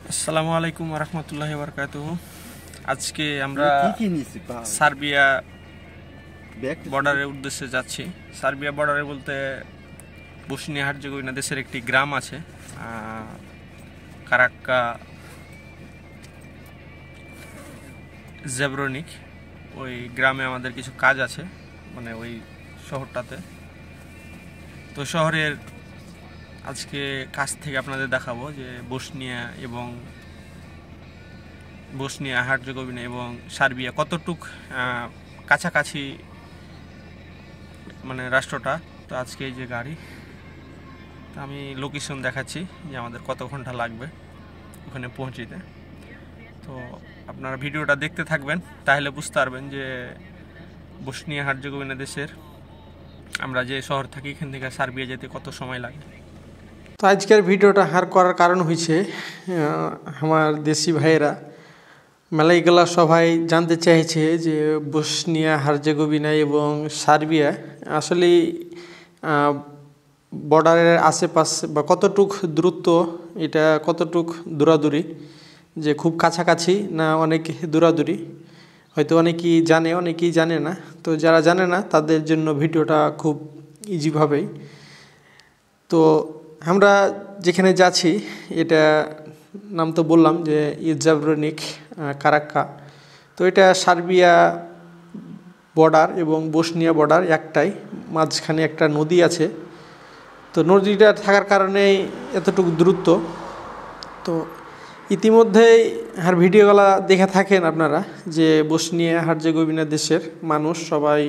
আসসালামু আলাইকুম রহমতুল্লাহি বারাকাতুহু। আজকে আমরা সার্বিয়া বর্ডারের উদ্দেশ্যে যাচ্ছি। সার্বিয়া বর্ডারে বলতে বসনিয়া হার্জেগোভিনা দেশের একটি গ্রাম আছে, কারাক্কা জেব্রোনিক। ওই গ্রামে আমাদের কিছু কাজ আছে, মানে ওই শহরটাতে। তো শহরের আজকে কাছ থেকে আপনাদের দেখাবো যে বসনিয়া হার্জেগোভিনা এবং সার্বিয়া কতটুক কাছাকাছি মানে রাষ্ট্রটা। তো আজকে এই যে গাড়ি, তো আমি লোকেশন দেখাচ্ছি যে আমাদের কত ঘন্টা লাগবে ওখানে পৌঁছিতে। তো আপনারা ভিডিওটা দেখতে থাকবেন, তাহলে বুঝতে পারবেন যে বসনিয়া হার্জেগোভিনা দেশের আমরা যে শহর থাকি এখান থেকে সার্বিয়া যেতে কত সময় লাগে। তো আজকের ভিডিওটা হার করার কারণ হয়েছে আমার দেশি ভাইয়েরা মেলাইগুলা সবাই জানতে চাইছে যে বসনিয়া হার্জেগোভিনা এবং সার্বিয়া আসলে বর্ডারের আশেপাশে বা কতটুক দূরত্ব, এটা কতটুক দূরাদূরি, যে খুব কাছাকাছি না অনেক দূরাদূরি। হয়তো অনেকেই জানে, অনেকেই জানে না। তো যারা জানে না তাদের জন্য ভিডিওটা খুব ইজিভাবেই। তো আমরা যেখানে যাচ্ছি এটা নাম তো বললাম যে জেব্রোনিক কারাক্কা। তো এটা সার্বিয়া বর্ডার এবং বসনিয়া বর্ডার একটাই, মাঝখানে একটা নদী আছে। তো নদীটা থাকার কারণেই এতটুকু দূরত্ব। তো ইতিমধ্যেই আর ভিডিওগুলো দেখে থাকেন আপনারা যে বসনিয়া হার্জেগোভিনা দেশের মানুষ সবাই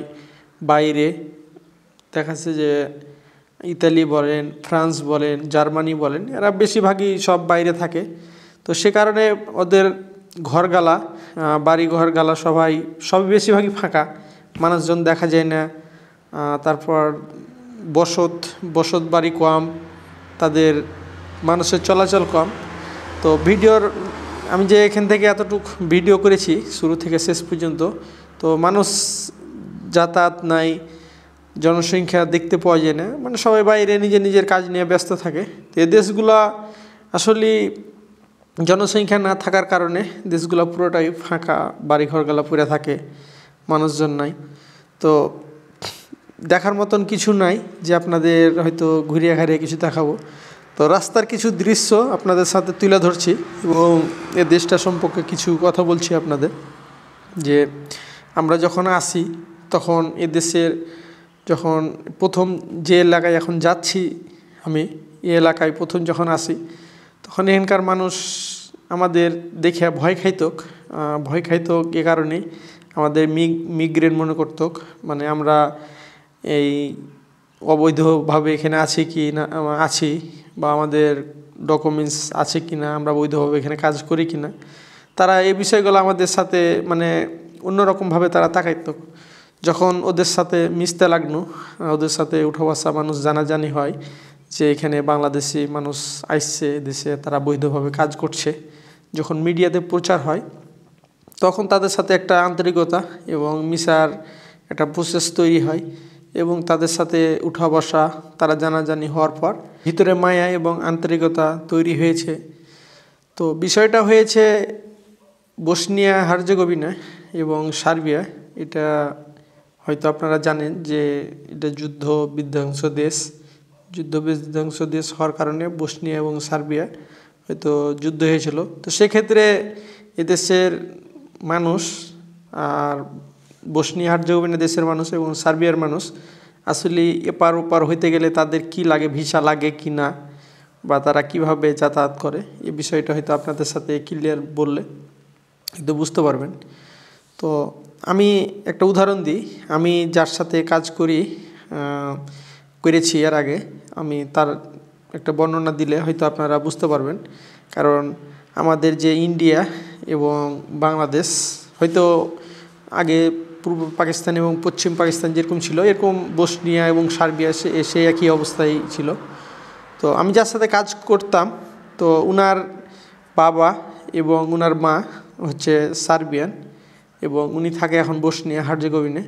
বাইরে, দেখাচ্ছে যে ইতালি বলেন, ফ্রান্স বলেন, জার্মানি বলেন, এরা বেশিরভাগই সব বাইরে থাকে। তো সে কারণে ওদের ঘরগালা, বাড়ি ঘরগালা সবই বেশিরভাগই ফাঁকা, মানুষজন দেখা যায় না। তারপর বসত বাড়ি কম, তাদের মানুষের চলাচল কম। তো আমি যে এখান থেকে এতটুকু ভিডিও করেছি শুরু থেকে শেষ পর্যন্ত, তো মানুষ যাতায়াত নাই, জনসংখ্যা দেখতে পাওয়া যায় না, মানে সবাই বাইরে নিজের কাজ নিয়ে ব্যস্ত থাকে। তো এই দেশগুলা আসলে জনসংখ্যা না থাকার কারণে দেশগুলো পুরোটাই ফাঁকা, বাড়িঘরগুলো পুরে থাকে, মানুষজন নাই। তো দেখার মতন কিছু নাই যে আপনাদের হয়তো ঘুরিয়ে ঘাড়িয়ে কিছু দেখাবো। তো রাস্তার কিছু দৃশ্য আপনাদের সাথে তুলে ধরছি এবং এ দেশটা সম্পর্কে কিছু কথা বলছি আপনাদের। যে আমরা যখন আসি তখন এ দেশের যখন প্রথম যে এলাকায় এখন যাচ্ছি আমি, এই এলাকায় প্রথম যখন আসি তখন এখানকার মানুষ আমাদের দেখে ভয় খাইত এ কারণেই আমাদের মিগ্রেন্ট মনে করত, মানে আমরা এই অবৈধভাবে এখানে আছি কি না আছি, বা আমাদের ডকুমেন্টস আছে কি না, আমরা বৈধভাবে এখানে কাজ করি কি না। তারা এই বিষয়গুলো আমাদের সাথে মানে অন্যরকমভাবে তারা তাকাইত। যখন ওদের সাথে মিশতে লাগলো, ওদের সাথে উঠা বসা মানুষ জানাজানি হয় যে এখানে বাংলাদেশি মানুষ আসছে দেশে, তারা বৈধভাবে কাজ করছে, যখন মিডিয়াতে প্রচার হয় তখন তাদের সাথে একটা আন্তরিকতা এবং মিশার একটা প্রসেস তৈরি হয় এবং তাদের সাথে উঠা বসা, তারা জানাজানি হওয়ার পর ভিতরে মায়া এবং আন্তরিকতা তৈরি হয়েছে। তো বিষয়টা হয়েছে বসনিয়া হার্জেগোভিনা এবং সার্বিয়া। এটা হয়তো আপনারা জানেন যে এটা যুদ্ধ বিধ্বংস দেশ হওয়ার কারণে বসনিয়া এবং সার্বিয়া হয়তো যুদ্ধ হয়েছিল। তো সেক্ষেত্রে এদেশের মানুষ আর বসনিয়া হার্জেগোভিনা দেশের মানুষ এবং সার্বিয়ার মানুষ আসলে এপার ওপার হইতে গেলে তাদের কি লাগে, ভিসা লাগে কি না, বা তারা কিভাবে যাতায়াত করে, এই বিষয়টা হয়তো আপনাদের সাথে ক্লিয়ার বললে কিন্তু বুঝতে পারবেন। তো আমি একটা উদাহরণ দিই, আমি যার সাথে কাজ করেছি এর আগে, আমি তার একটা বর্ণনা দিলে হয়তো আপনারা বুঝতে পারবেন। কারণ আমাদের যে ইন্ডিয়া এবং বাংলাদেশ, হয়তো আগে পূর্ব পাকিস্তান এবং পশ্চিম পাকিস্তান যেরকম ছিল, এরকম বসনিয়া এবং সার্বিয়া সে একই অবস্থায় ছিল। তো আমি যার সাথে কাজ করতাম, তো উনার বাবা এবং উনার মা হচ্ছে সার্বিয়ান এবং উনি থাকে এখন বসনিয়া হার্জেগোভিনা।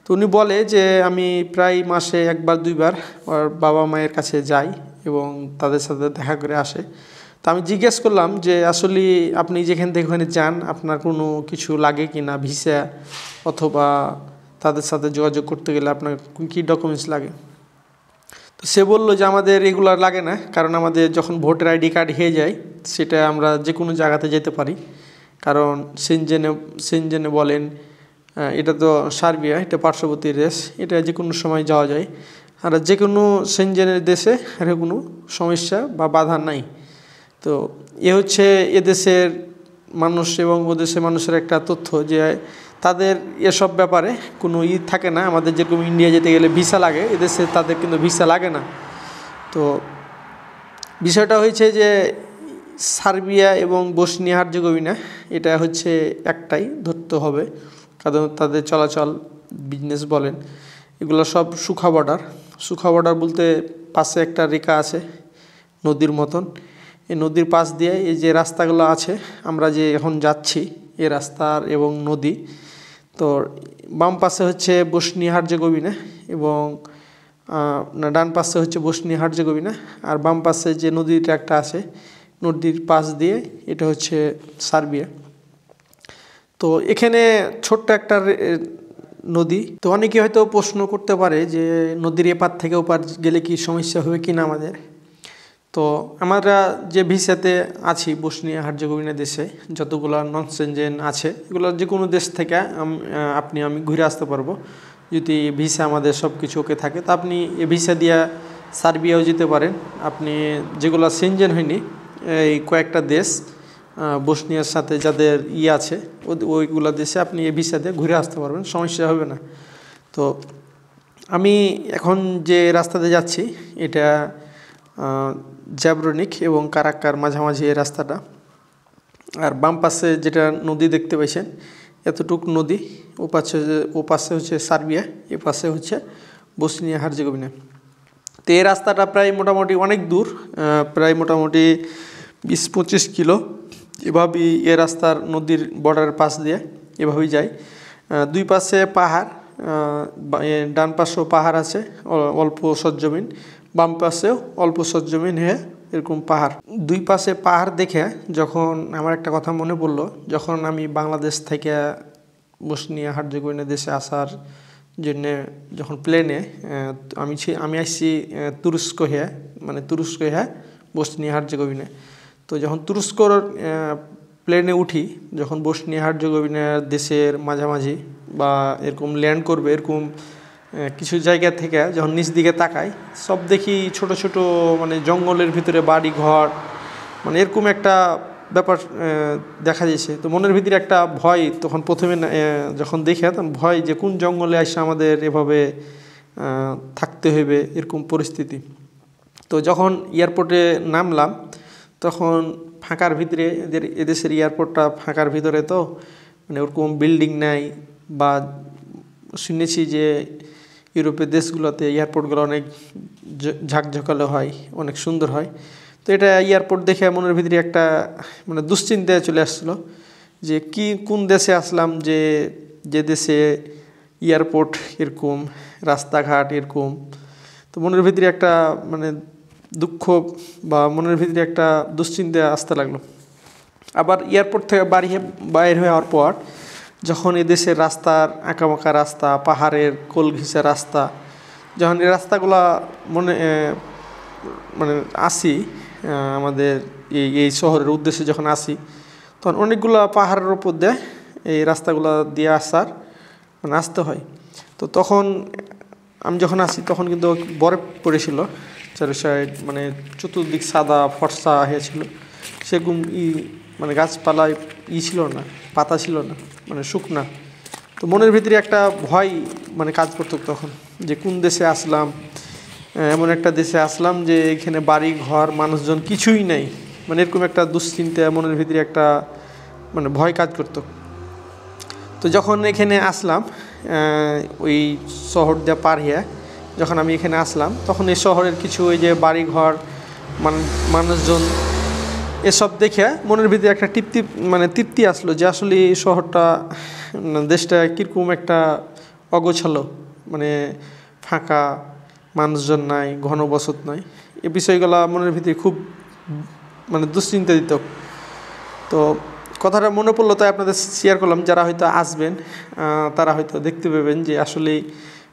তো উনি বলে যে আমি প্রায় মাসে একবার দুইবার ওর বাবা মায়ের কাছে যাই এবং তাদের সাথে দেখা করে আসে। তো আমি জিজ্ঞেস করলাম যে আসলে আপনি যেখান থেকে ওখানে যান আপনার কোনো কিছু লাগে কি না, ভিসা অথবা তাদের সাথে যোগাযোগ করতে গেলে আপনার কী ডকুমেন্টস লাগে। তো সে বলল যে আমাদের এগুলো লাগে না, কারণ আমাদের যখন ভোটার আইডি কার্ড হয়ে যায় সেটা আমরা যে কোনো জায়গাতে যেতে পারি। কারণ সেনজেনে বলেন, এটা তো সার্বিয়া, এটা পার্শ্ববর্তী দেশ, এটা যে কোনো সময় যাওয়া যায়। আর যে কোনো সেনজেনের দেশে এর কোনো সমস্যা বা বাধা নাই। তো এ হচ্ছে এদেশের মানুষ এবং ওদেশের মানুষের একটা তথ্য যে তাদের এসব ব্যাপারে কোনো থাকে না। আমাদের যেরকম ইন্ডিয়া যেতে গেলে ভিসা লাগে, এদেশে তাদের কিন্তু ভিসা লাগে না। তো বিষয়টা হয়েছে যে সার্বিয়া এবং বসনিয়া হার্জেগোভিনা এটা হচ্ছে একটাই ধরতে হবে, কারণ তাদের চলাচল বিজনেস বলেন এগুলো সব সুখা বর্ডার বলতে পাশে একটা রেখা আছে নদীর মতন। এই নদীর পাশ দিয়ে এই যে রাস্তাগুলো আছে আমরা যে এখন যাচ্ছি, এই রাস্তার এবং নদী, তো বাম পাশে হচ্ছে বসনিয়া হার্জেগোভিনা এবং ডান পাশে হচ্ছে বসনিয়া হার্জেগোভিনা, আর বাম পাশে যে নদীটা একটা আছে নদীর পাশ দিয়ে এটা হচ্ছে সার্বিয়া। তো এখানে ছোট্ট একটা নদী। তো অনেকে হয়তো প্রশ্ন করতে পারে যে নদীর এপার থেকে ওপার গেলে কি সমস্যা হবে কি না আমাদের। তো আমরা যে ভিসাতে আছি বসনিয়া হার্জেগোভিনা দেশে, যতগুলো নন সেনজেন আছে এগুলো যে কোনো দেশ থেকে আমি ঘুরে আসতে পারবো যদি ভিসা আমাদের সব কিছু ওকে থাকে। তো আপনি এই ভিসা দিয়ে সার্বিয়াও যেতে পারেন। আপনি যেগুলো সেনজেন হয়নি এই কয়েকটা দেশ বসনিয়ার সাথে যাদের আছে ওইগুলো দেশে আপনি এই ভিসা দিয়ে ঘুরে আসতে পারবেন, সমস্যা হবে না। তো আমি এখন যে রাস্তাতে যাচ্ছি এটা জ্যাব্রোনিক এবং কারাক্কার মাঝামাঝি এই রাস্তাটা। আর বাম পাশে যেটা নদী দেখতে পাইছেন এতটুক নদী, ও পাশে হচ্ছে সার্বিয়া, এ পাশে হচ্ছে বসনিয়া হার্জেগোভিনা। তো এই রাস্তাটা প্রায় মোটামুটি অনেক দূর, প্রায় মোটামুটি 20-25 কিলো এভাবেই এ রাস্তার নদীর বর্ডারের পাশ দিয়ে এভাবেই যায়। দুই পাশে পাহাড়, ডান পাশেও পাহাড় আছে অল্প সরজমিন, বাম পাশেও অল্প সরজমিন হয়ে এরকম পাহাড়। দুই পাশে পাহাড় দেখে যখন আমার একটা কথা মনে পড়লো, যখন আমি বাংলাদেশ থেকে বসনিয়া হার্জেগোভিনা দেশে আসার জন্যে যখন প্লেনে আমি আসছি তুরস্ক হয়ে বসনিয়া হার্জেগোভিনা। তো যখন তুরস্কর প্লেনে উঠি, যখন বসনিয়া হার্জেগোভিনা দেশের মাঝামাঝি বা এরকম ল্যান্ড করবে, এরকম কিছু জায়গা থেকে যখন নিচ দিকে তাকাই সব দেখি ছোট ছোট জঙ্গলের ভিতরে বাড়ি ঘর, এরকম একটা ব্যাপার দেখা যাচ্ছে। তো মনের ভিতরে একটা ভয় তখন প্রথমে যখন দেখে তখন ভয় যে কোন জঙ্গলে এসে আমাদের এভাবে থাকতে হবে এরকম পরিস্থিতি। তো যখন এয়ারপোর্টে নামলাম তখন ফাঁকার ভিতরে, এদেশের এয়ারপোর্টটা ফাঁকার ভিতরে, তো ওরকম বিল্ডিং নাই, বা শুনেছি যে ইউরোপের দেশগুলোতে এয়ারপোর্টগুলো অনেক ঝাঁকঝাঁকালো হয়, অনেক সুন্দর হয়। তো এটা এয়ারপোর্ট দেখে মনের ভিতরে একটা দুশ্চিন্তায় চলে আসছিলো যে কোন দেশে আসলাম, যে দেশে এয়ারপোর্ট এরকম, রাস্তাঘাট এরকম। তো মনের ভিতরে একটা দুঃখ বা মনের ভিতরে একটা দুশ্চিন্তা আসতে লাগলো। আবার এয়ারপোর্ট থেকে বাইরে হওয়ার পর যখন এদেশের রাস্তার আঁকাবাঁকা রাস্তা, পাহাড়ের কোল ঘিসা রাস্তা, যখন এই রাস্তাগুলা আসি আমাদের এই শহরের উদ্দেশ্যে যখন আসি, তখন অনেকগুলো পাহাড়ের উপর দিয়ে এই রাস্তাগুলো দিয়ে আসতে হয়। তো তখন আমি যখন আসি তখন কিন্তু বরফ পড়েছিল চারি সাইড, চতুর্দিক সাদা ফর্সা হয়েছিল, সেরকম গাছপালায় ছিল না, পাতা ছিল না, শুকনা। তো মনের ভিতরে একটা ভয় কাজ করতো তখন, যে কোন দেশে আসলাম, এমন একটা দেশে আসলাম যে এখানে বাড়ি ঘর মানুষজন কিছুই নেই, এরকম একটা দুশ্চিন্তা মনের ভিতরে একটা ভয় কাজ করতো। তো যখন এখানে আসলাম ওই শহর দিয়ে পার হয়ে যখন আমি এখানে আসলাম, তখন এই শহরের কিছু ওই যে বাড়ি ঘর মানুষজন এসব দেখে মনের ভিতরে একটা তৃপ্তি আসলো যে আসলে এই শহরটা, দেশটা কীরকম একটা অগোছালো, ফাঁকা, মানুষজন নাই, ঘনবসত নাই। এই বিষয়গুলো মনের ভিতরে খুব মানে দুশ্চিন্তিত। তো কথাটা মনে পড়লো তাই আপনাদের শেয়ার করলাম। যারা হয়তো আসবেন তারা হয়তো দেখতে পাবেন যে আসলে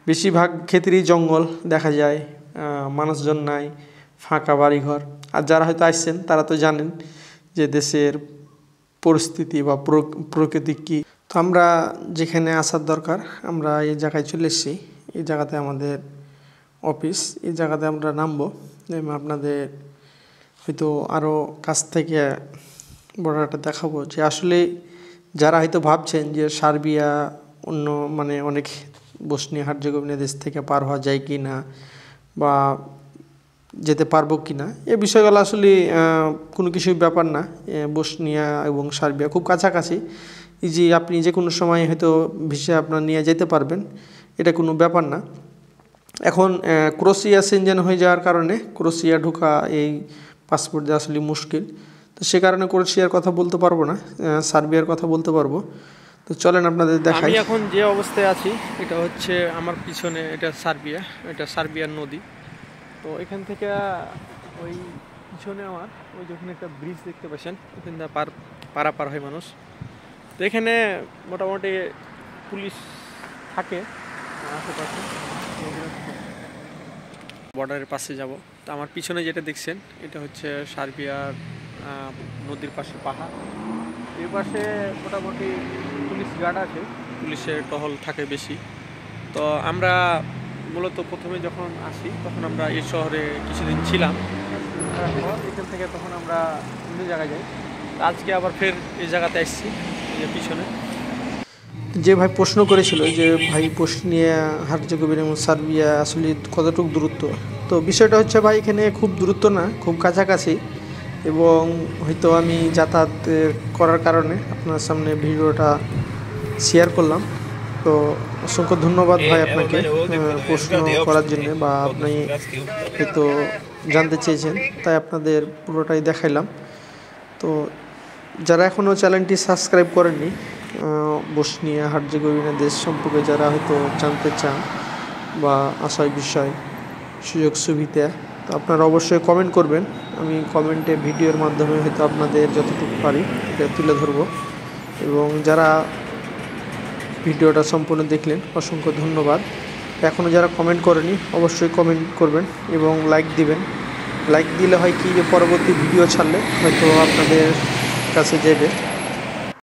বেশিরভাগ ক্ষেত্রেই জঙ্গল দেখা যায়, মানুষজন নাই, ফাঁকা বাড়িঘর। আর যারা হয়তো আসছেন তারা তো জানেন যে দেশের পরিস্থিতি বা প্রকৃতি কী। তো আমরা যেখানে আসার দরকার আমরা এই জায়গায় চলে এসেছি। এই জায়গাতে আমাদের অফিস, এই জায়গাতে আমরা নামবো। আপনাদের হয়তো আরও কাছ থেকে বর্ডারটা দেখাবো যে আসলে যারা হয়তো ভাবছেন যে সার্বিয়া অন্য মানে অনেক বসনিয়া হার্জেগোভিনা দেশ থেকে পার হওয়া যায় কি না বা যেতে পারবো কি না, এই বিষয়গুলো আসলে কোনো কিছুই ব্যাপার না। বসনিয়া এবং সার্বিয়া খুব কাছাকাছি, যে আপনি যে কোনো সময় হয়তো ভিসা আপনার নিয়ে যেতে পারবেন, এটা কোনো ব্যাপার না। এখন ক্রোয়েশিয়া সেনজেন হয়ে যাওয়ার কারণে ক্রোয়েশিয়া ঢোকা এই পাসপোর্ট দেওয়া আসলে মুশকিল। তো সে কারণে ক্রোয়েশিয়ার কথা বলতে পারবো না, সার্বিয়ার কথা বলতে পারবো। তো চলেন আপনাদের দেখাই। আমি এখন যে অবস্থায় আছি এটা হচ্ছে আমার পিছনে, এটা সার্বিয়া, এটা সার্বিয়ার নদী। তো এখান থেকে ওই পিছনে আমার ওই যখন একটা ব্রিজ দেখতে পাচ্ছেন, ওখান থেকে পারাপার হয় মানুষ। তো এখানে মোটামুটি পুলিশ থাকে আশেপাশে। বর্ডারের পাশে যাব। তো আমার পিছনে যেটা দেখছেন এটা হচ্ছে সার্বিয়ার নদীর পাশে পাহাড়। এই পাশে মোটামুটি পুলিশ গার্ড আছে, পুলিশের টহল থাকে বেশি। তো আমরা মূলত প্রথমে যখন আসি তখন আমরা এই শহরে কিছুদিন ছিলাম, এখান থেকে তখন আমরা অন্য জায়গায় যাই। আজকে আবার ফের এই জায়গাতে আসছি, যে পিছনে। যে ভাই প্রশ্ন করেছিল যে ভাই বসনিয়া হার্জেগোভিনা এবং সার্বিয়া আসলে কতটুকু দূরত্ব, তো বিষয়টা হচ্ছে ভাই এখানে খুব দূরত্ব না, খুব কাছাকাছি। এবং হয়তো আমি যাতায়াত করার কারণে আপনার সামনে ভিডিওটা শেয়ার করলাম। তো অসংখ্য ধন্যবাদ ভাই আপনাকে প্রশ্ন করার জন্য, বা আপনি হয়তো জানতে চেয়েছেন তাই আপনাদের পুরোটাই দেখাইলাম। তো যারা এখনও চ্যানেলটি সাবস্ক্রাইব করেননি, বসনিয়া হার্জেগোভিনা দেশ সম্পর্কে যারা হয়তো জানতে চান বা আশার বিষয় সুযোগ সুবিধা, তো আপনারা অবশ্যই কমেন্ট করবেন। আমি কমেন্টে ভিডিওর মাধ্যমে হয়তো আপনাদের যতটুকু পারি এটা তুলে ধরব। এবং যারা ভিডিওটা সম্পূর্ণ দেখলেন অসংখ্য ধন্যবাদ। এখনও যারা কমেন্ট করেনি অবশ্যই কমেন্ট করবেন এবং লাইক দিবেন। লাইক দিলে হয় কি যে পরবর্তী ভিডিও ছাড়লে হয়তো আপনাদের কাছে যাবে।